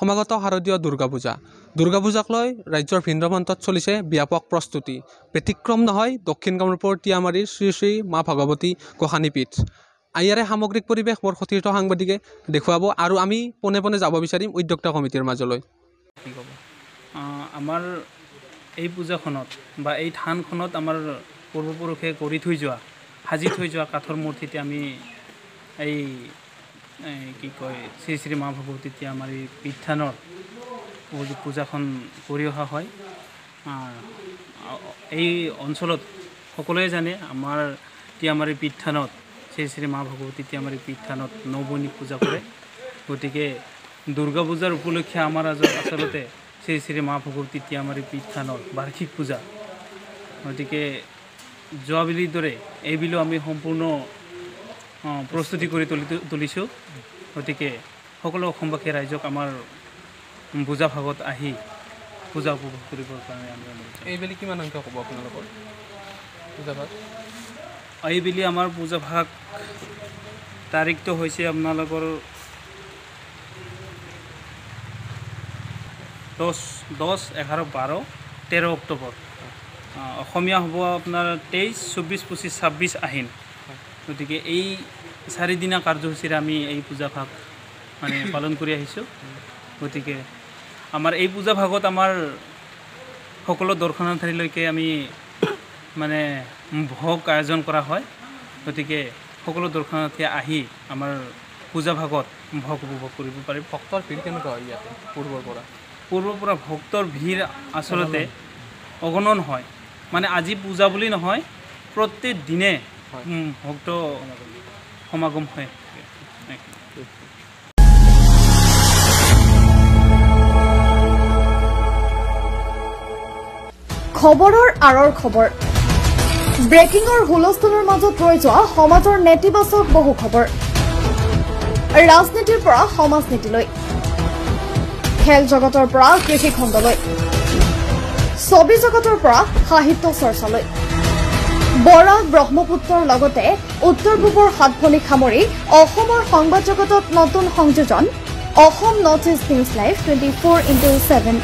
সমাগত শাৰদীয় দুৰ্গা পূজা। দুৰ্গা পূজাক লৈ ৰাজ্যৰ ভিন্ন প্ৰান্তত চলিছে ব্যাপক প্ৰস্তুতি। ব্যতিক্ৰম নহয় দক্ষিণ কামৰূপৰ টিয়ামাৰীৰ শ্ৰী শ্ৰী মা ভগৱতী গোসানীপীঠ। ইয়াৰে সামগ্ৰিক পৰিৱেশ মোৰ সতীৰ্থ সাংবাদিকে দেখুৱাব আৰু আমি পোনে পোনে যাব বিচাৰিম উদ্যোক্তা কমিটিৰ মাজলৈ। আমাৰ এই পূজাখনত বা এই থানখনত আমাৰ পূৰ্বপুৰুষে কৰি থৈ যোৱা সাজি থৈ যোৱা কাঠৰ মূৰ্তিতে আমি এই কি কয় শ্ৰী শ্ৰী মা ভগৱতী টিয়ামাৰী পীঠ থানৰ পূজাখন কৰি অহা হয়। এই অঞ্চলত সকলোৱে জানে আমাৰ টিয়ামাৰী পীঠ থানত শ্ৰী শ্ৰী মা ভগৱতী টিয়ামাৰী পীঠ থানত নৱনী পূজা কৰে। গতিকে দুৰ্গা পূজাৰ উপলক্ষে আমাৰ আচলতে শ্ৰী শ্ৰী মা ভগৱতী টিয়ামাৰী পীঠ থানৰ বাৰ্ষিক পূজা। গতিকে যোৱাবেলিৰ দৰে এইবিলো আমি সম্পূৰ্ণ প্ৰস্তুতি কৰি তুলিছোঁ। গতিকে সকলো অসমবাসী ৰাইজক আমাৰ পূজা ভাগত আহি পূজা উপভোগ কৰিবৰ কাৰণে আমি এইবেলি কিমান সংখ্যক হ'ব আপোনালোকৰ পূজা ভাগ? এইবেলি আমাৰ পূজা ভাগ তাৰিখটো হৈছে আপোনালোকৰ 10, 11, 12, 13 অক্টোবৰ। অসমীয়া হ'ব আপোনাৰ 23, 24, 25, 26 আহিন। গতিকে এই 4 দিনীয়া কাৰ্যসূচীৰে আমি এই পূজা ভাগ মানে পালন কৰি আহিছোঁ। গতিকে আমাৰ এই পূজা ভাগত আমাৰ সকলো দৰ্শনাৰ্থীলৈকে আমি মানে ভোগ আয়োজন কৰা হয়। গতিকে সকলো দৰ্শনাৰ্থী আহি আমাৰ পূজা ভাগত ভোগ উপভোগ কৰিব পাৰিব। ভক্তৰ ভিৰ কেনেকুৱা হয় ইয়াতে পূৰ্বৰ পৰা ভক্তৰ ভিৰ আচলতে অগণন হয়। মানে আজি পূজা বুলি নহয়, প্ৰত্যেক দিনে ভক্ত সমাগম হয়। খবৰৰ আঁৰৰ খবৰ, ব্ৰেকিঙৰ হুলস্থুলৰ মাজত ৰৈ যোৱা সমাজৰ নেতিবাচক বহু খবৰ। ৰাজনীতিৰ পৰা সমাজ নীতিলৈ, খেল জগতৰ পৰা কৃষি খণ্ডলৈ, ছবি জগতৰ পৰা সাহিত্য চৰ্চালৈ, বৰাক ব্ৰহ্মপুত্ৰৰ লগতে উত্তৰ পূবৰ সাতভনীক সামৰি অসমৰ সংবাদ জগতত নতুন সংযোজন Assam north east news live 24/7।